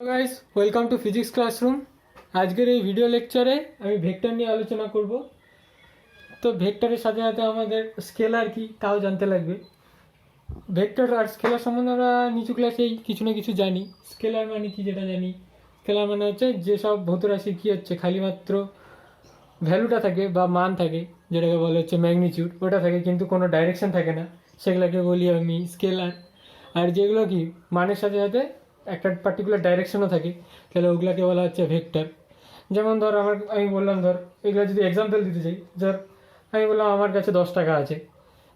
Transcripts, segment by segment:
Guys, welcome to physics classroom. আজকের এই video লেকচারে আমি ভেক্টর নিয়ে আলোচনা করব। তো ভেক্টরের সাথে সাথে আমাদের স্কেলার কি তাও জানতে লাগবে। ভেক্টর আর স্কেলার সম্বন্ধে আমরা নিচু ক্লাসেই কিছু না কিছু জানি। স্কেলার মানে কি যেটা জানি, স্কেলার মানে হচ্ছে যেসব ভৌত রাশি কী হচ্ছে খালি মাত্র ভ্যালুটা থাকে বা মান থাকে, যেটাকে বলে হচ্ছে ম্যাগনিচিউড, ওটা থাকে কিন্তু কোনো ডাইরেকশন থাকে না, সেগুলোকে বলি আমি স্কেলার। আর যেগুলো কি মানের সাথে সাথে একটা পার্টিকুলার ডাইরেকশনও থাকে, তাহলে ওগুলোকে বলা হচ্ছে ভেক্টর। যেমন ধর আমি বললাম, ধর এগুলো যদি এক্সাম্পল দিতে চাই, ধর আমি বললাম আমার কাছে 10 টাকা আছে,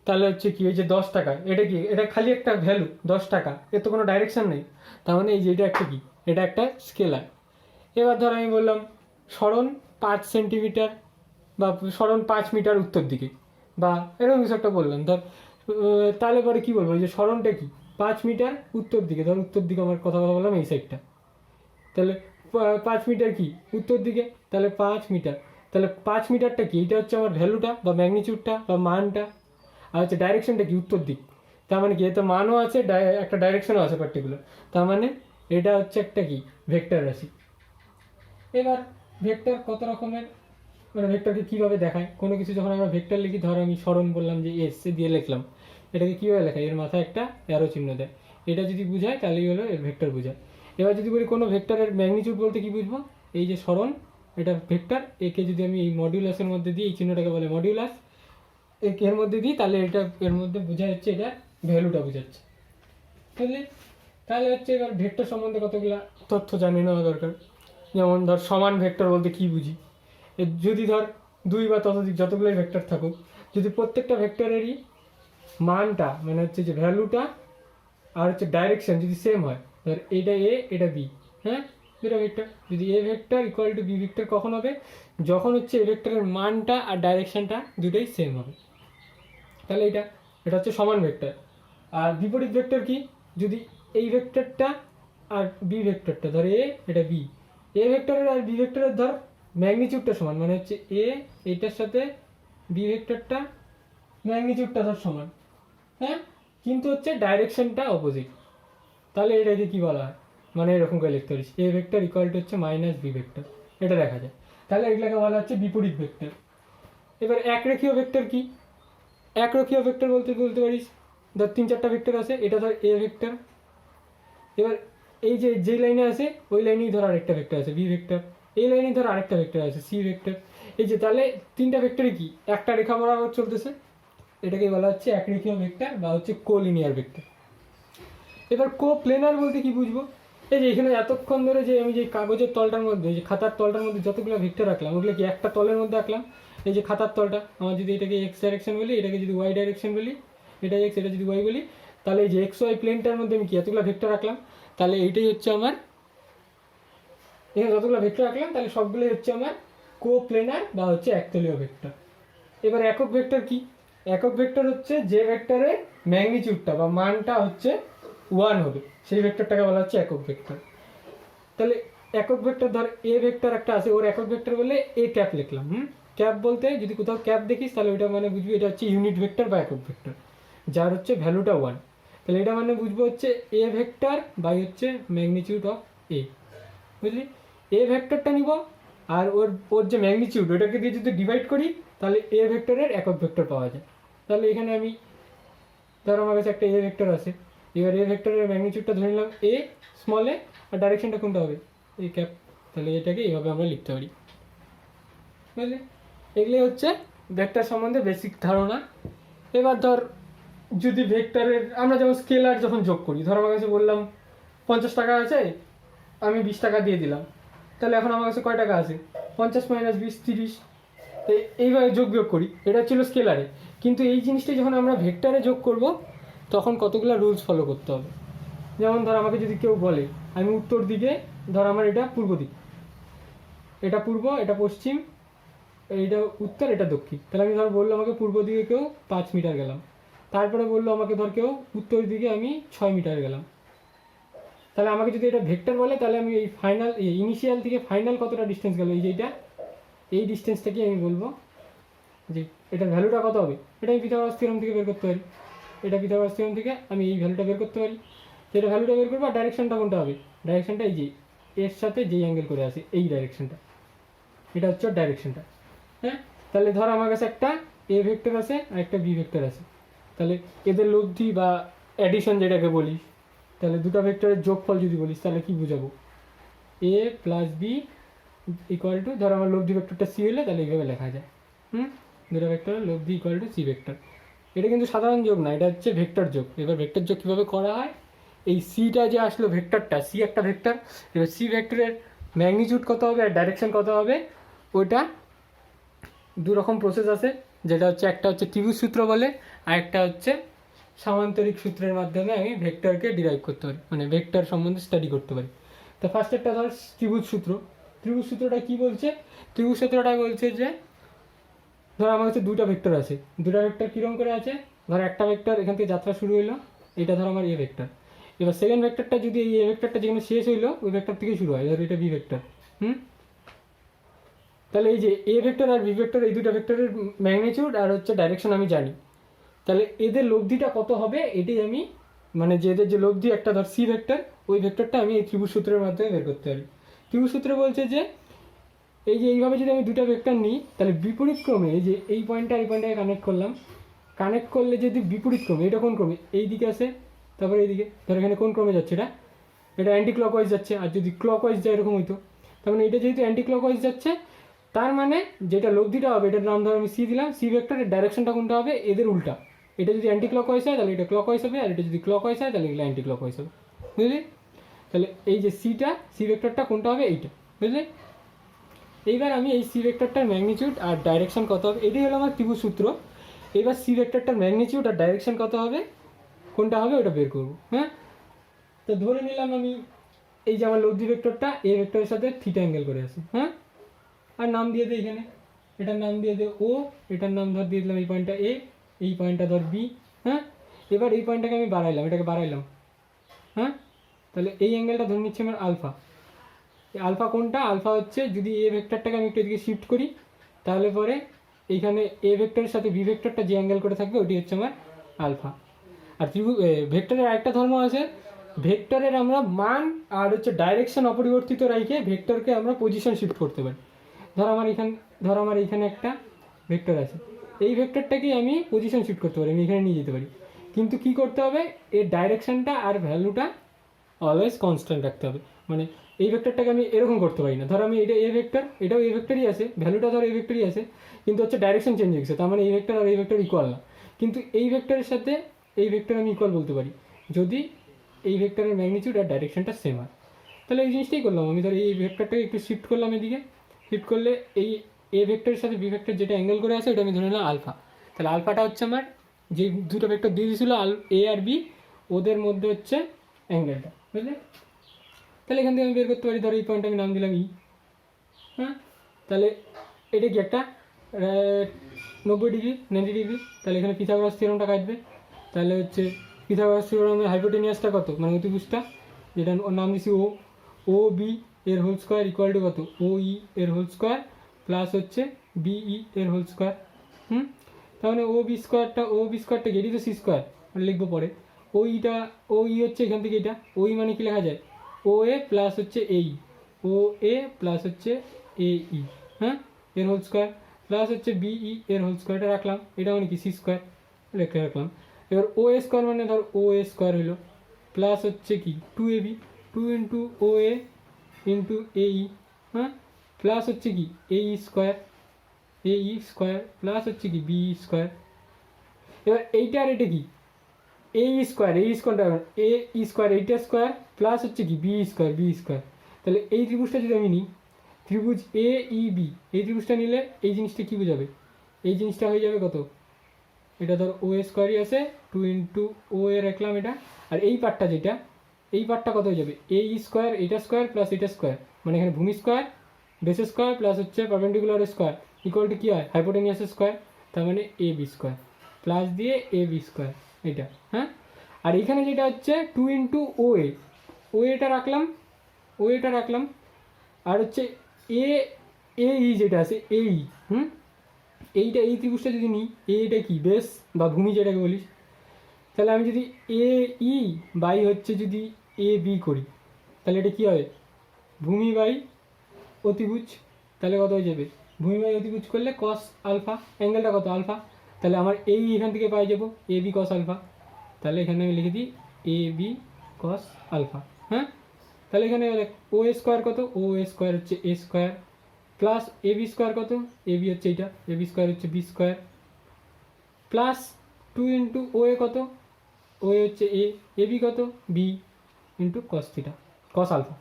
তাহলে হচ্ছে কি এই যে 10 টাকা, এটা কি, এটা খালি একটা ভ্যালু 10 টাকা, এর তো কোনো ডাইরেকশন নেই, তার মানে এই যে এটা একটা কি, এটা একটা স্কেলার। এবার ধর আমি বললাম সরণ 5 সেন্টিমিটার বা সরণ 5 মিটার উত্তর দিকে, বা এরকম কিছু একটা বললাম ধর। তাহলে পরে কী বলবো, যে সরণটা কি 5 মিটার উত্তর দিকে, ধর উত্তর দিকে আমার কথা বললাম এই সাইডটা, তাহলে 5 মিটার কি উত্তর দিকে, তাহলে 5 মিটার, তাহলে 5 মিটারটা কি, এটা হচ্ছে আমার ভ্যালুটা বা ম্যাগনিচিউডটা বা মানটা, আর হচ্ছে ডাইরেকশনটা কি উত্তর দিক। তার মানে কি, এতে মানও আছে, একটা ডাইরেকশনও আছে পার্টিকুলার, তার মানে এটা হচ্ছে একটা কি ভেক্টর রাশি। এবার ভেক্টর কত রকমের, মানে ভেক্টরকে কীভাবে দেখায়, কোনো কিছু যখন আমরা ভেক্টর লিখি, ধর আমি সরণ বললাম যে এস দিয়ে লিখলাম, এটাকে কীভাবে লেখায়, এর মাথায় একটা অ্যারো চিহ্ন দেয়, এটা যদি বুঝায় তাহলেই হলো এর ভেক্টর বোঝায়। এবার যদি বলি কোনো ভেক্টরের ম্যাগনিচিউড বলতে কী বুঝবো, এই যে সরণ, এটা ভেক্টর, একে যদি আমি এই মডিউলাসের মধ্যে দিই, এই চিহ্নটাকে বলে মডিউলাস, এর মধ্যে দিই, তাহলে এটা এর মধ্যে বোঝা যাচ্ছে এটা ভ্যালুটা বোঝাচ্ছে, বুঝলি। তাহলে হচ্ছে এবার ভেক্টর সম্বন্ধে কতগুলো তথ্য জানি নেওয়া দরকার। যেমন ধর সমান ভেক্টর বলতে কী বুঝি, যদি ধর দুই বা ততোধিক যতগুলোই ভেক্টর থাকুক, যদি প্রত্যেকটা ভেক্টরেরই মানটা মানে হচ্ছে যে ভ্যালুটা আর হচ্ছে ডাইরেকশন যদি সেম হয়, ধর এটা এ এটা বি, হ্যাঁ দুটো ভেক্টর, যদি A vector equal to B vector কখন হবে, যখন হচ্ছে এ ভেক্টরের মানটা আর ডাইরেকশনটা দুটোই সেম হবে, তাহলে এটা হচ্ছে সমান ভেক্টর। আর বিপরীত ভেক্টর কি, যদি এই ভেক্টরটা আর বি ভেক্টরটা, ধর এ এটা বি, এ ভেক্টরের আর বি ভেক্টরের ধর ম্যাগনিচিউডটা সমান, মানে হচ্ছে এ এইটার সাথে বি ভেক্টরটা ম্যাগনিচিউডটা ধর সমান, হ্যাঁ, কিন্তু হচ্ছে ডাইরেকশনটা অপোজিট, তাহলে এটাকে কি বলা হয়, মানে এরকম করে লিখতে পারিস এ ভেক্টর ইকুয়াল টু হচ্ছে মাইনাস বি ভেক্টর, এটা দেখা যায়, তাহলে এগুলোকে বলা হচ্ছে বিপরীত ভেক্টর। এবার একরেখীয় ভেক্টর কি, একরেখীয় ভেক্টর বলতে পারিস, ধর 3-4টা ভেক্টর আছে, এটা ধর এ ভেক্টর, এবার এই যে যেই লাইনে আছে ওই লাইনেই ধর আরেকটা ভেক্টর আছে বি ভেক্টর, এই লাইনেই ধর আরেকটা ভেক্টর আছে সি ভেক্টর, এই যে তাহলে 3টা ভেক্টরে কি একটা রেখা বরাবর চলতেছে, এটাকে বলা হচ্ছে একরেখীয় ভেক্টর বা হচ্ছে কোলিনিয়ার ভেক্টর। এবার কো প্লেনার বলতে কি বুঝবো, এই যে এখানে এতক্ষণ ধরে যে আমি যে কাগজের তলটার মধ্যে, যে খাতার তলটার মধ্যে যতগুলো ভেক্টর রাখলাম, ওগুলো কি একটা তলের মধ্যে রাখলাম। এই যে খাতার তলটা আমার যদি এটাকে এক্স ডাইরেকশন বলি, এটাকে যদি ওয়াই ডাইরেকশন বলি, এটা এক্স এটা যদি ওয়াই বলি, তাহলে এই যে এক্স ওয়াই প্লেনটার মধ্যে আমি কি এতগুলো ভেক্টর রাখলাম, তাহলে এইটাই হচ্ছে আমার, এখানে যতগুলো ভেক্টর রাখলাম তাহলে সবগুলোই হচ্ছে আমার কো প্লেনার বা হচ্ছে একতলীয় ভেক্টর। এবার একক ভেক্টর কি, একক ভেক্টর হচ্ছে যে ভেক্টরের ম্যাগনিচিউডটা বা মানটা হচ্ছে 1 হবে, সেই ভেক্টরটাকে বলা হচ্ছে একক ভেক্টর। তাহলে একক ভেক্টর ধর এ ভেক্টর একটা আছে, ওর একক ভেক্টর বলে এ ক্যাপ লিখলাম, ক্যাপ বলতে যদি কোথাও ক্যাপ দেখিস তাহলে ওইটা মানে বুঝবি এটা হচ্ছে ইউনিট ভেক্টর বা একক ভেক্টর, যার হচ্ছে ভ্যালুটা 1, তাহলে এটা মানে বুঝবো হচ্ছে এ ভেক্টর বাই হচ্ছে ম্যাগনিচিউড অফ এ, বুঝলি। এ ভেক্টরটা নিব আর ওর ওর যে ম্যাগনিচিউড ওটাকে দিয়ে যদি ডিভাইড করি, তাহলে এ ভেক্টরের একক ভেক্টর পাওয়া যায়। তাহলে এখানে আমি ধর আমার কাছে একটা এ ভেক্টর আছে, এবার এ ভেক্টরের ম্যাগনিচিউডটা ধরে নিলাম এ স্মল এ, আর ডাইরেকশনটা কোনটা হবে এই ক্যাপ, তাহলে এটাকে এইভাবে আমরা লিখতে পারি, বুঝলি। এগুলি হচ্ছে ভেক্টর সম্বন্ধে বেসিক ধারণা। এবার ধর যদি ভেক্টরের আমরা যেমন স্কেলার যখন যোগ করি, ধর আমার কাছে বললাম 50 টাকা আছে, আমি 20 টাকা দিয়ে দিলাম, তাহলে এখন আমার কাছে কয় টাকা আছে, 50 মাইনাস 20 30, তো এইভাবে যোগ বিয়োগ করি, এটা ছিল স্কেলারে। কিন্তু এই জিনিসটা যখন আমরা ভেক্টরে যোগ করব তখন কতগুলো রুলস ফলো করতে হবে। যেমন ধর আমাকে যদি কেউ বলে আমি উত্তর দিকে, ধর আমার এটা পূর্ব দিক, এটা পূর্ব এটা পশ্চিম, এইটা উত্তর এটা দক্ষিণ, তাহলে আমি ধর বললো আমাকে পূর্ব দিকে কেউ 5 মিটার গেলাম, তারপরে বললো আমাকে ধর কেউ উত্তর দিকে আমি 6 মিটার গেলাম, তাহলে আমাকে যদি এটা ভেক্টর বলে তাহলে আমি এই ফাইনাল ইনিশিয়াল থেকে ফাইনাল কতটা ডিস্টেন্স গেল, এই যে এটা এই ডিস্টেন্সটাকে আমি বলবো যে এটার ভ্যালুটা কত হবে, এটা আমি পিথাগোরাস থিওরেম থেকে বের করতে পারি, এটা পিথাগোরাস থিওরেম থেকে আমি এই ভ্যালুটা বের করতে পারি, তো এটা ভ্যালুটা বের করবো, আর ডাইরেকশনটা কোনটা হবে, ডাইরেকশনটা এই যে এর সাথে যেই অ্যাঙ্গেল করে আসে এই ডাইরেকশনটা, এটা হচ্ছে ডাইরেকশনটা। হ্যাঁ, তাহলে ধর আমার কাছে একটা এ ভেক্টর আছে আর একটা বি ভেক্টর আছে, তাহলে এদের লব্ধি বা অ্যাডিশন যেটাকে বলি, তাহলে দুটো ভেক্টরের যোগফল যদি বলিস তাহলে কি বুঝাবো, এ প্লাস বি ইকুয়াল টু, ধর আমার লব্ধি ভেক্টরটা সি হলে তাহলে এইভাবে লেখা যায়, দুটো ভেক্টরের লব্ধি ইকুয়াল টু সি ভেক্টর। এটা কিন্তু সাধারণ যোগ না, এটা হচ্ছে ভেক্টর যোগ। এবার ভেক্টর যোগ কীভাবে করা হয়, এই সিটা যে আসলো ভেক্টরটা, সি একটা ভেক্টর, এবার সি ভেক্টরের ম্যাগনিটিউড কত হবে আর ডাইরেকশন কত হবে, ওইটা দু রকম প্রসেস আছে, যেটা হচ্ছে একটা হচ্ছে ত্রিভুজ সূত্র বলে, আর একটা হচ্ছে সামান্তরিক সূত্রের মাধ্যমে আমি ভেক্টরকে ডিরাইভ করতে পারি, মানে ভেক্টর সম্বন্ধে স্টাডি করতে পারি। তো ফার্স্ট একটা ধর ত্রিভুজ সূত্র। ত্রিভুজ সূত্রটা কী বলছে, ত্রিভুজ সূত্রটা বলছে যে ধর আমার কাছে দুটো ভেক্টর আছে, দুটো ভেক্টর কীরকম করে আছে, ধর একটা ভেক্টর এখান থেকে যাত্রা শুরু হইলো, এটা ধর আমার এ ভেক্টর, এবার সেকেন্ড ভেক্টরটা যদি এই এ ভেক্টরটা যেখানে শেষ হইলো ওই ভেক্টর থেকে শুরু হয়, ধর এটা বি ভেক্টর। তাহলে এই যে এ ভেক্টর আর বি ভেক্টর এই দুটো ভেক্টরের ম্যাগনিটিউড আর হচ্ছে ডাইরেকশন আমি জানি, তাহলে এদের লব্ধিটা কত হবে এটাই আমি, মানে যে এদের যে লব্ধি একটা ধর সি ভেক্টর, ওই ভেক্টরটা আমি এই ত্রিভুজ সূত্রের মাধ্যমে বের করতে পারি। ত্রিভুজ সূত্র বলছে যে এই যে এইভাবে যদি আমি দুটো ভেক্টর নিই তাহলে বিপরীত ক্রমে, এই যে এই পয়েন্টটা এই পয়েন্টটাকে কানেক্ট করলাম, কানেক্ট করলে যদি বিপরীত ক্রমে, এটা কোন ক্রমে, এই দিকে আসে তারপরে এইদিকে, ধর এখানে কোন ক্রমে যাচ্ছে, এটা অ্যান্টি ক্লকওয়াইজ যাচ্ছে, আর যদি ক্লকওয়াইজ যায় এরকম হইতো, তার মানে এটা যেহেতু অ্যান্টি ক্লকওয়াইজ যাচ্ছে, তার মানে যেটা লব্ধিটা হবে এটার নাম ধর আমি সি দিলাম, সি ভেক্টরের ডাইরেকশনটা কোনটা হবে, এদের উল্টা, এটা যদি অ্যান্টি ক্লকওয়াইজ হয় তাহলে এটা ক্লকওয়াইজ হবে, আর এটা যদি ক্লকওয়াইজ হয় তাহলে এগুলো অ্যান্টি ক্লকওয়াইজ হবে, বুঝলি? তাহলে এই যে সিটা, সি ভেক্টরটা কোনটা হবে, এইটা, বুঝলি? এইবার আমি এই সি ভেক্টরটার ম্যাগনিটিউড আর ডাইরেকশন কত হবে, এটাই হলো আমার ত্রিভুজ সূত্র। এবার সি ভেক্টরটার ম্যাগনিটিউড আর ডাইরেকশন কত হবে, কোনটা হবে ওটা বের করবো। হ্যাঁ, তো ধরে নিলাম আমি এই যে আমার লব্ধি ভেক্টরটা এ ভেক্টরের সাথে থিটা অ্যাঙ্গেল করে আছে, হ্যাঁ, আর নাম দিয়ে দে এখানে, এটার নাম দিয়ে দে ও, এটার নাম ধর দিয়ে দিলাম এই পয়েন্টটা এ, এই পয়েন্টটা ধর বি। হ্যাঁ, এবার এই পয়েন্টটাকে আমি বাড়াইলাম, এটাকে বাড়াইলাম, হ্যাঁ, তাহলে এই অ্যাঙ্গেলটা ধরে নিচ্ছে আমার আলফা। আলফা কোনটা, আলফা হচ্ছে যদি এ ভেক্টরটাকে আমি একটু এদিকে শিফট করি তাহলে পরে এইখানে এ ভেক্টরের সাথে বি ভেক্টরটা যে অ্যাঙ্গেল করে থাকবে ওটি হচ্ছে আমার আলফা। আর ভেক্টরের আরেকটা ধর্ম আছে, ভেক্টরের আমরা মান আর হচ্ছে ডাইরেকশন অপরিবর্তিত রেখে ভেক্টরকে আমরা পজিশন শিফট করতে পারি। ধর আমার এইখানে একটা ভেক্টর আছে, এই ভেক্টরটাকে আমি পজিশন শিফট করতে পারি, আমি এখানে নিয়ে যেতে পারি, কিন্তু কি করতে হবে, এর ডাইরেকশনটা আর ভ্যালুটা অলওয়েজ কনস্ট্যান্ট রাখতে হবে। মানে এই ভেক্টরটাকে আমি এরকম করতে পারি না, ধর আমি এটা এ ভেক্টর, এটাও এ ভেক্টরই আছে, ভ্যালুটা ধর এ ভেক্টরই আছে, কিন্তু হচ্ছে ডাইরেকশন চেঞ্জ হয়েছে, তার মানে এই ভেক্টর আর এই ভেক্টর ইকুয়াল না, কিন্তু এই ভেক্টরের সাথে এই ভেক্টর আমি ইকুয়াল বলতে পারি যদি এই ভেক্টরের ম্যাগনিটিউড আর ডাইরেকশনটা সেম হয়। তাহলে এই জিনিসটাই করলাম আমি, ধর এই ভেক্টরটাকে একটু শিফট করলাম এদিকে, শিফট করলে এই এ ভেক্টরের সাথে বি ভেক্টর যেটা অ্যাঙ্গেল করে আছে ওটা আমি ধরে নিলাম আলফা। তাহলে আলফাটা হচ্ছে আমার যে দুটো ভেক্টর দিয়ে দিয়েছিল এ আর বি, ওদের মধ্যে হচ্ছে অ্যাঙ্গেলটা, বুঝলে? তাহলে এখান থেকে আমি বের করতে পারি, ধর এই পয়েন্ট আমি নাম দিলাম ই। হ্যাঁ, তাহলে এটা কি একটা 90 ডিগ্রি 90 ডিগ্রি, তাহলে এখানে পিথাগোরাস থিওরেমটা কাটবে, তাহলে হচ্ছে পিথাগোরাস থিওরেমের হাইপোটেনিয়াসটা কত, মানে অতিভুজটা যেটা ওর নাম দিচ্ছি ও, ও বি এর হোল স্কোয়ার ইকুয়াল টু কত, ও ই এর হোল স্কোয়ার প্লাস হচ্ছে বিই এর হোল স্কোয়ার। তাহলে ও বি স্কোয়ারটা এটি তো সি স্কোয়ার লিখবো পরে, ও ই হচ্ছে এখান থেকে এটা, ওই মানে কি লেখা যায়, ও এ প্লাস হচ্ছে এই, ও এ প্লাস হচ্ছে এ ই, হ্যাঁ, এর হোল স্কোয়ার প্লাস হচ্ছে বিই এর হোল স্কোয়ারটা রাখলাম, এটা মানে কি সি স্কোয়ার রেখে রাখলাম। এবার ও এ স্কোয়ার মানে ধর ও এ স্কোয়ার হলো প্লাস হচ্ছে কি 2ab, 2 ইন্টু ও এ ইন্টু এই, হ্যাঁ, প্লাস হচ্ছে কি এই স্কোয়ার প্লাস হচ্ছে কি বি স্কোয়ার। এবার এইটা আর এটা কি এ স্কোয়ারটা এ স্কোয়ার, এইটা স্কোয়ার প্লাস হচ্ছে কি বি স্কোয়ার। তাহলে এই ত্রিভুজটা যদি আমি নিই, ত্রিভুজ এ ই বি, এই ত্রিভুজটা নিলে এই জিনিসটা কী বোঝাবে, এই জিনিসটা হয়ে যাবে কত, এটা ধর ও এ স্কোয়ারই আছে, 2 ইন্টু ও এ রাখলাম এটা, আর এই পার্টটা যেটা, এই পার্টটা কত হয়ে যাবে, এ স্কোয়ার এটা স্কোয়ার প্লাস এটা স্কোয়ার, মানে এখানে ভূমি স্কোয়ার বেস স্কোয়ার প্লাস হচ্ছে পারপেন্ডিকুলার স্কোয়ার ইকুয়াল টু কী হয়, হাইপোটেনিয়াস স্কোয়ার, তার মানে এ বি স্কোয়ার প্লাস দিয়ে এ বি স্কোয়ার এটা। হ্যাঁ, আর এখানে যেটা হচ্ছে 2 ইন্টু ও এটা রাখলাম, আর হচ্ছে এ ই যেটা আছে এই, এইটা এই ত্রিভুজটা যদি নিই, এটা কি বেস বা ভূমি যেটাকে বলিস, তাহলে আমি যদি এ ই বাই হচ্ছে যদি এ বি করি তাহলে এটা কী হবে, ভূমি বাই অতিভুজ, তাহলে কত হয়ে যাবে, ভূমি বাই অতিভুজ করলে কস আলফা, অ্যাঙ্গেলটা কত আলফা, তাহলে আমার এই এখান থেকে পাই যাবো এ বি কস আলফা, তাহলে এখানে আমি লিখে দিই এ বি কস আলফা। হ্যাঁ, তাহলে এখানে ও এ স্কোয়ার কত, ও এ স্কোয়ার হচ্ছে A square plus A B square কত, এ বি হচ্ছে এইটা, এ বি স্কোয়ার হচ্ছে B square plus 2 into O A কত, ও এ হচ্ছে এ বি কত B into cos theta cos alpha,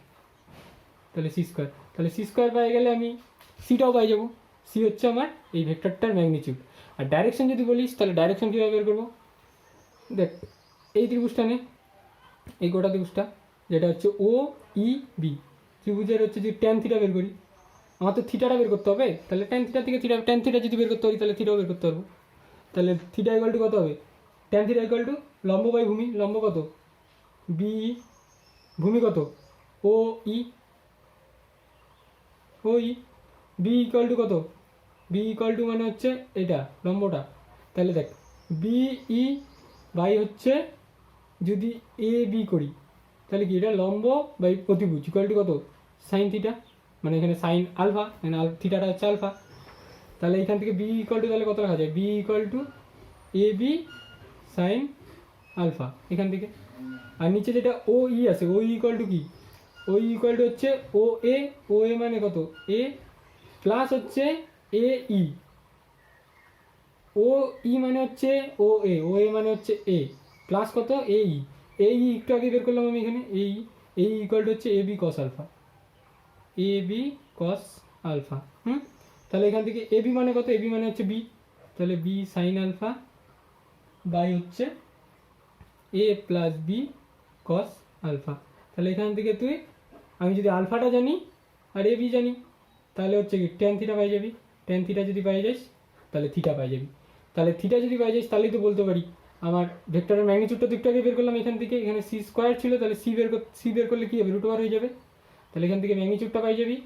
তাহলে সি স্কোয়ার, তাহলে সি স্কোয়ার পাই গেলে আমি সিটাও পাই যাবো, সি হচ্ছে আমার এই ভেক্টরটার ম্যাগনিটিউড। আর ডাইরেকশন যদি বলিস তাহলে ডাইরেকশন কীভাবে বের করবো, দেখ এই ত্রিভুজটা নে, এই গোটা ত্রিভুজটা যেটা হচ্ছে ও ই বি ত্রিভুজের হচ্ছে যদি ট্যান থিটা বের করি, আমার তো থিটাটা বের করতে হবে, তাহলে ট্যান থিটা থেকে থিটা, ট্যান থিটা যদি বের করতে পারি তাহলে থিটাও বের করতে পারবো, তাহলে থিটা ইকুয়াল টু কত হবে, ট্যান থিটা ইকুয়াল টু লম্ব বাই ভূমি, লম্ব কত বি, ভূমি কত ও ই, ও ই, বি ইকুয়াল টু কত, বি ইকুয়াল টু মানে হচ্ছে এটা লম্বটা, তাহলে দেখ বি ই বাই হচ্ছে যদি এ বি করি তাহলে কি এটা লম্ব বাই প্রতিভুজ ইকুয়াল টু কত সাইন থিটা, মানে এখানে সাইন আলফা, মানে থিটাটা হচ্ছে আলফা, তাহলে এখান থেকে বি ইকুয়াল টু তাহলে কত রাখা যায়, B equal to A B sine alpha এখান থেকে। আর নিচে যেটা ও ই আছে, ও ইকুয়াল টু কি, ও ইকুয়াল টু হচ্ছে ও এ, ও এ মানে কত এ প্লাস হচ্ছে এ ই, ও ই মানে হচ্ছে ও এ মানে হচ্ছে এ প্লাস কত এ ই, একটু আগে বের করলাম আমি এখানে এই ইকুয়াল টু হচ্ছে A B cos alpha, A B cos alpha. তাহলে এখান থেকে এ বি মানে কত, এ বি মানে হচ্ছে বি, তাহলে বি সাইন আলফা বাই হচ্ছে এ প্লাস বি কস আলফা, তাহলে এখান থেকে তুই আমি যদি আলফাটা জানি আর এ বি জানি তাহলে হচ্ছে কি ট্যান থিটা পাই যাবি, ট্যান থিটা যদি পাই যাস তাহলে থিটা পাই যাবি, তাহলে থিটা যদি পাই যাস তাহলেই তো বলতে পারি আমার ভেক্টরের ম্যাগনিটিউডটা তো একটু আগে বের করলাম এখান থেকে, এখানে সি স্কোয়ার ছিল তাহলে সি বের করলে কী হবে রুট ওভার হয়ে যাবে, তাহলে এখান থেকে ম্যাগনিটিউডটা পাই যাবি,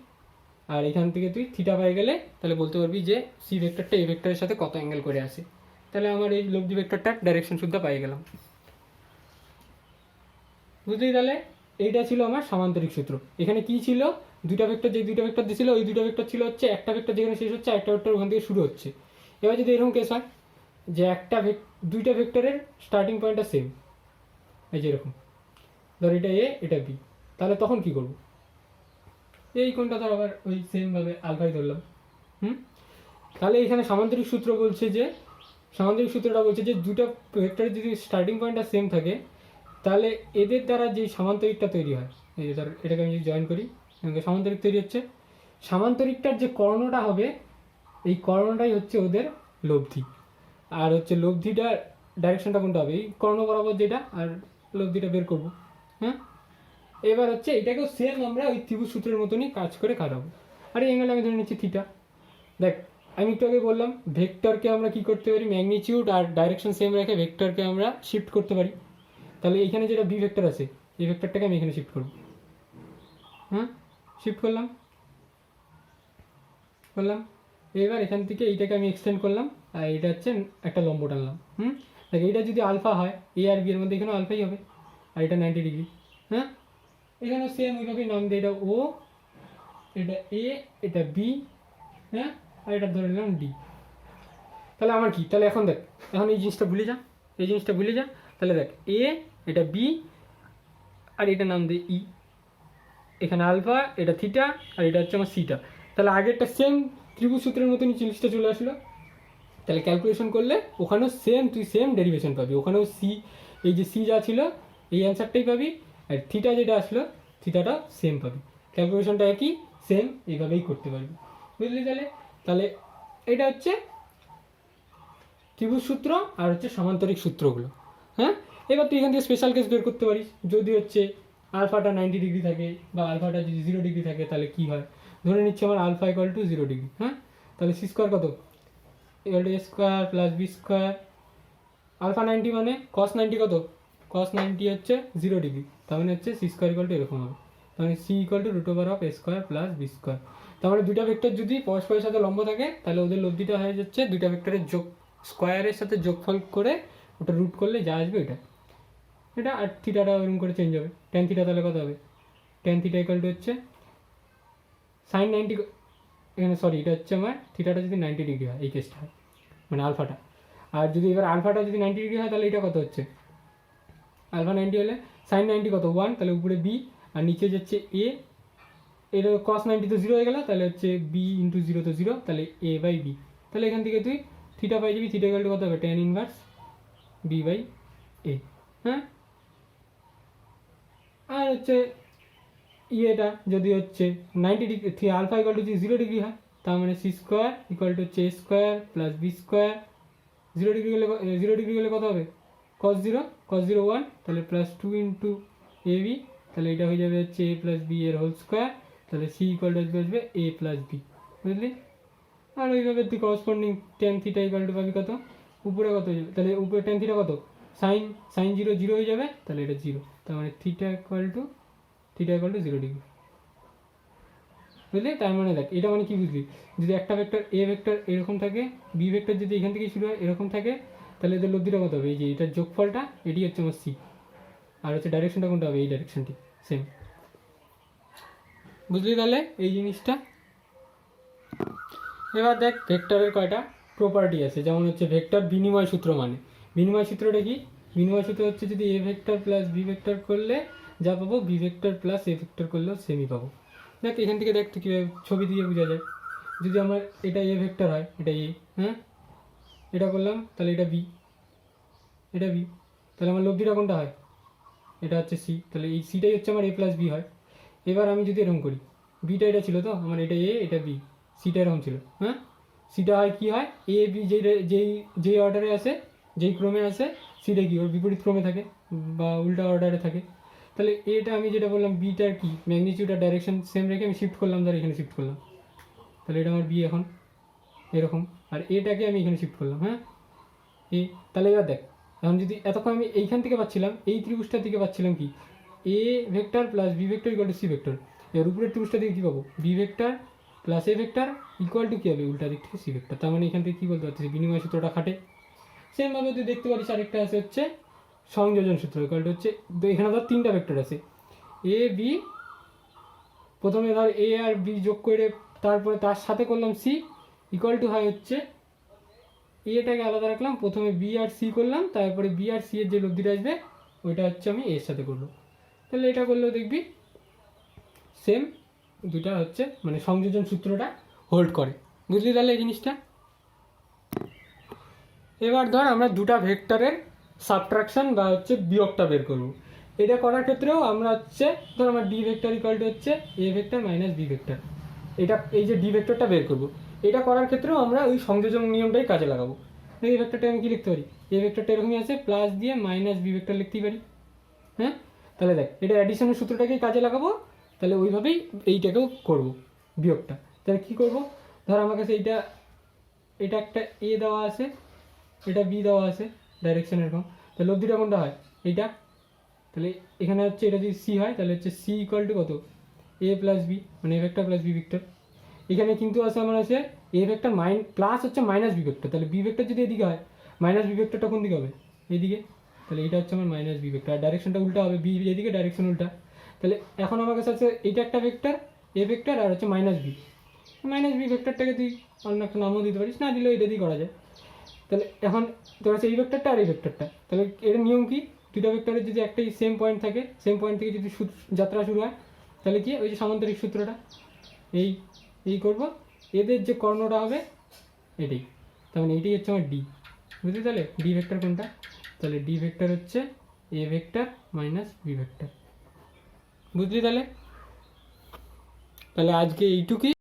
আর এখান থেকে তুই থিটা পাই গেলে তাহলে বলতে পারবি যে সি ভেক্টরটা এই ভেক্টরের সাথে কত অ্যাঙ্গেল করে আসে, তাহলে আমার এই লব্ধি ভেক্টরটার ডাইরেকশন শুদ্ধ পাই গেলাম। বুঝলি, তাহলে এইটা ছিল আমার সামান্তরিক সূত্র। এখানে কি ছিল, দুইটা ভেক্টর, যে দুইটা ভেক্টর দিয়েছিল ওই দুইটা ভেক্টর ছিল হচ্ছে একটা ভেক্টর যেখানে শেষ হচ্ছে একটা ভেক্টর ওখান থেকে শুরু হচ্ছে। এবার যদি এরকম কেস হয় যে দুইটা ভেক্টরের স্টার্টিং পয়েন্টটা সেম, এই যে এরকম ধর এটা এ এটা বি, তাহলে তখন কি করব, এই কোনটা ধর আবার ওই সেমভাবে আলফাই ধরলাম। তাহলে এখানে সামান্তরিক সূত্র বলছে যে, সামান্তরিক সূত্রটা বলছে যে দুটো ভেক্টরের যদি স্টার্টিং পয়েন্টটা সেম থাকে তাহলে এদের দ্বারা যে সামান্তরিকটা তৈরি হয়, এই ধর এটাকে আমি যদি জয়েন করি সামান্তরিক তৈরি হচ্ছে, সামান্তরিকটার যে কর্ণটা হবে এই কর্ণটাই হচ্ছে ওদের লব্ধি, আর হচ্ছে লব্ধিটার ডাইরেকশনটা কোনটা হবে, এই কর্ণ বরাবর যেটা, আর লব্ধিটা বের করবো। এবার হচ্ছে এটাকেও সেম আমরা ওই ত্রিভুজ সূত্রের মতনই কাজ করে কাটাবো। আর এই অ্যাঙ্গেল আমি ধরে নিচ্ছি থিটা। দেখ আমি একটু আগে বললাম ভেক্টরকে আমরা কি করতে পারি, ম্যাগনিটিউড আর ডাইরেকশন সেম রেখে ভেক্টরকে আমরা শিফট করতে পারি, তাহলে এইখানে যেটা বি ভেক্টর আছে এই ভেক্টরটাকে আমি এখানে শিফট করব, শিফট করলাম, এবার এখান থেকে এইটাকে আমি এক্সটেন্ড করলাম, আর এটা হচ্ছে একটা লম্ব টানলাম। দেখ এইটা যদি আলফা হয় এ আর বি এর মধ্যে এখানেও আলফাই হবে, আর এটা 90 ডিগ্রি। এখানেও সেম ওইভাবেই নাম দিয়ে, এটা ও, এটা এ, এটা বি, আর এটা ধরে নিলাম ডি। তাহলে আমার কি, তাহলে এখন দেখ, এখন এই জিনিসটা ভুলে যা, এই জিনিসটা ভুলে যা, তাহলে দেখ এ, এটা বি, আর এটা নাম দিয়ে ই, এখানে আলফা, এটা থিটা, আর এটা হচ্ছে আমার সিটা। তাহলে আগেরটা সেম ত্রিভুজ সূত্রের মতনই জিনিসটা চলে আসলো, তাহলে ক্যালকুলেশন করলে ওখানেও সেম তুই সেম ডেরিভেশন পাবি, ওখানেও সি, এই যে সি যা ছিল এই অ্যান্সারটাই পাবি, আর থিটা যেটা আসলো থিটাটা সেম পাবি, ক্যালকুলেশনটা একই সেম, এইভাবেই করতে পারবি। বুঝলি, তাহলে এটা হচ্ছে ত্রিভুজ সূত্র আর হচ্ছে সামান্তরিক সূত্রগুলো। এবার তুই এখান থেকে স্পেশাল কেস বের করতে পারিস, যদি হচ্ছে আলফাটা 90 ডিগ্রি থাকে বা আলফাটা যদি 0 ডিগ্রি থাকে তাহলে কি হয়, ধরে নিচ্ছে আমার আলফা ইকুয়াল টু 0 ডিগ্রি, তাহলে সি স্কোয়ার কত equal to A square plus B square, alpha 90 মানে কস 90 কত, কস 90 হচ্ছে 0 ডিগ্রি, তার মানে হচ্ছে সি স্কোয়ার ইকুয়াল টু এরকম হবে, তার মানে C equal to root over of A square plus B square. তার মানে দুইটা ভেক্টর যদি পরস্পরের সাথে লম্ব থাকে তাহলে ওদের লব্ধিটা হয়ে যাচ্ছে দুইটা ভেক্টরের যোগ, স্কোয়ারের সাথে যোগফল করে ওটা রুট করলে যা আসবে এটা, আর থিটাটা ওরকম করে চেঞ্জ হবে, ট্যান থিটা তাহলে কত হবে, ট্যান থিটা ইকুয়াল টু হচ্ছে সাইন 90, এখানে সরি এটা হচ্ছে আমার থিটাটা যদি 90 ডিগ্রি হয় এই কেসটা হয়, মানে আলফাটা। আর যদি এবার আলফাটা যদি 90 ডিগ্রি হয় তাহলে এটা কত হচ্ছে, আলফা 90 হলে সাইন 90 কত 1, তাহলে উপরে বি আর নিচে যাচ্ছে এ, এটা কস 90 তো 0 হয়ে গেল, তাহলে হচ্ছে বি ইন্টু 0 তো 0, তাহলে এ বাই বি। তাহলে এখান থেকে তুই থিটা পাই যাবি, থিটা ইকুয়াল টু কত হবে, tan ইনভার্স বি বাই এ। হ্যাঁ, আর হচ্ছে ইয়েটা যদি হচ্ছে 90 ডিগ্রি, আলফা ইকুয়াল টু যদি 0 ডিগ্রি হয়, তার মানে সি স্কোয়ার ইকুয়াল টু হচ্ছে A square plus B square. 0 degree হলে 0 ডিগ্রি হলে কত হবে, cos 0, cos 0 1, তাহলে প্লাস 2 ইন্টু এ বি, তাহলে এটা হয়ে যাবে হচ্ছে এ প্লাস বি এর হোল স্কোয়ার, তাহলে সি ইকুয়াল টু আসবে এ প্লাস বি, বুঝলি। আর ওইভাবে তুই corresponding tan theta equal to পাবি কত, উপরে কত হয়ে যাবে, তাহলে উপরে টেন থিটা কত, সাইন 0 হয়ে যাবে, তাহলে এটা 0, তার মানে থিটা ইকুয়াল টু 0 ডিগ্রি, বুঝলি। তার মানে দেখ এটা মানে কি বুঝলি, যদি একটা ভেক্টর এ ভেক্টর এরকম থাকে, বি ভেক্টর যদি এখান থেকে শুরু হয় এরকম থাকে, তাহলে এদের লব্ধিটা কত হবে, এই যে এটার যোগফলটা এটি হচ্ছে আমার সি, আর হচ্ছে ডাইরেকশনটা কোনটা হবে, এই ডাইরেকশনটি সেম, বুঝলি তাহলে এই জিনিসটা। এবার দেখ ভেক্টরের কয়টা প্রপার্টি আছে, যেমন হচ্ছে ভেক্টর বিনিময় সূত্র, মানে বিনিময় সূত্রটা কি, বিনিময় সূত্র হচ্ছে যদি A vector plus B vector করলে যা পাবো, B vector plus A vector করলেও সেমই পাবো। দেখ এখান থেকে দেখ তো কীভাবে ছবি দিয়ে বোঝা যায়, যদি আমার এটা এ ভেক্টর হয়, এটা এ, হ্যাঁ এটা করলাম, তাহলে এটা বি, এটা বি, তাহলে আমার লব্ধিটা কোনটা হয়, এটা হচ্ছে সি, তাহলে এই সিটাই হচ্ছে আমার এ প্লাস বি হয়। এবার আমি যদি এরকম করি, বিটা এটা ছিল তো আমার, এটা এ এটা বি, সিটা এরকম ছিল, হ্যাঁ সিটা হয় কি হয়, এ বি যেই অর্ডারে আসে, যেই ক্রমে আসে, সিটা কি ওর বিপরীত ক্রমে থাকে বা উল্টা অর্ডারে থাকে। তাহলে এটা আমি যেটা বললাম বিটার কি ম্যাগনিটিউড আর ডাইরেকশন সেম রেখে আমি শিফট করলাম, ধর এখানে শিফট করলাম, তাহলে এটা আমার বি এখন এরকম, আর এটাকে আমি এখানে শিফট করলাম, হ্যাঁ এ। তাহলে এবার দেখ এখন যদি এতক্ষণ আমি এইখান থেকে পাচ্ছিলাম, এই ত্রিভুজটার থেকে পাচ্ছিলাম কি, A vector plus B vector equal to C vector, এর উপরের ত্রিভুজটা থেকে কী পাবো, B vector plus A vector equal to কী হবে, উল্টা দিক থেকে সি ভেক্টর। তার মানে এখান থেকে কী বলতে পারছি, বিনিময় সূত্রটা খাটে। সেমভাবে তুই দেখতে পারিস আরেকটা আছে হচ্ছে সংযোজন সূত্র, ইকুয়াল টু হচ্ছে এখানে ধর তিনটা ভেক্টর আছে, এ বি, প্রথমে ধর এ আর বি যোগ করে তারপরে তার সাথে করলাম সি, ইকুয়াল টু হয় হচ্ছে এটাকে আলাদা রাখলাম, প্রথমে বি আর সি করলাম, তারপরে বি আর সি এর যে লব্ধিটা আসবে ওইটা হচ্ছে আমি এর সাথে করবো, তাহলে এটা করলেও দেখবি সেম, দুটা হচ্ছে মানে সংযোজন সূত্রটা হোল্ড করে, বুঝলি তাহলে এই জিনিসটা। এবার ধর আমরা দুটা ভেক্টরের সাবট্রাকশন বা হচ্ছে বিয়োগটা বের করব। এটা করার ক্ষেত্রেও আমরা হচ্ছে ধর আমার ডি ভেক্টর ইকুয়াল টু হচ্ছে A vector minus B vector, এটা এই যে ডি ভেক্টরটা বের করব, এটা করার ক্ষেত্রেও আমরা ওই সংযোজন নিয়মটাই কাজে লাগাবো। এই ভেক্টরটা আমি কি লিখতে পারি, এ ভেক্টরটা এরকমই আছে, প্লাস দিয়ে মাইনাস বি ভেক্টর লিখতেই পারি, হ্যাঁ। তাহলে দেখ এটা অ্যাডিশনের সূত্রটাকেই কাজে লাগাবো, তাহলে ওইভাবেই এইটাকেও করব বিয়োগটা। তাহলে কী করব, ধর আমার কাছে এটা একটা এ দেওয়া আছে, এটা বি দেওয়া আছে, ডাইরেকশন এরকম, তাহলে লব্ধিটা কোনটা হয়, এইটা। তাহলে এখানে হচ্ছে এটা যদি সি হয়, তাহলে হচ্ছে সি ইকুয়াল টু কত, এ প্লাস বি, মানে A vector plus B vector. এখানে কিন্তু আছে আমার আছে এ ভেক্টর প্লাস হচ্ছে মাইনাস বি ভেক্টর, তাহলে বি ভেক্টর যদি এদিকে হয়, মাইনাস বি ভেক্টরটা কোন দিকে হবে, এইদিকে, তাহলে এটা হচ্ছে আমার মাইনাস বি ভেক্টর, আর ডাইরেকশনটা উল্টা হবে, বি এদিকে ডাইরেকশন উল্টা। তাহলে এখন আমার কাছে আছে এইটা একটা ভেক্টর এ ভেক্টর আর হচ্ছে মাইনাস বি ভেক্টরটাকে তুই অন্য একটা নামও দিতে পারিস, না দিলেও এটা দিয়ে করা যায়। তাহলে এখন তোর আছে এই ভেক্টরটা আর এই ভেক্টরটা, তাহলে এর নিয়ম কি, দুটো ভেক্টরের যদি একটাই সেম পয়েন্ট থাকে, সেম পয়েন্ট থেকে যদি যাত্রা শুরু হয়, তাহলে কি ওই যে সামান্তরিক সূত্রটা এই করব, এদের যে কর্ণটা হবে এটাই, তার মানে এইটাই হচ্ছে আমার ডি, বুঝলি। তাহলে ডি ভেক্টর কোনটা, তাহলে ডি ভেক্টর হচ্ছে A vector minus B vector, বুঝলি তাহলে। তাহলে আজকে এইটুকুই।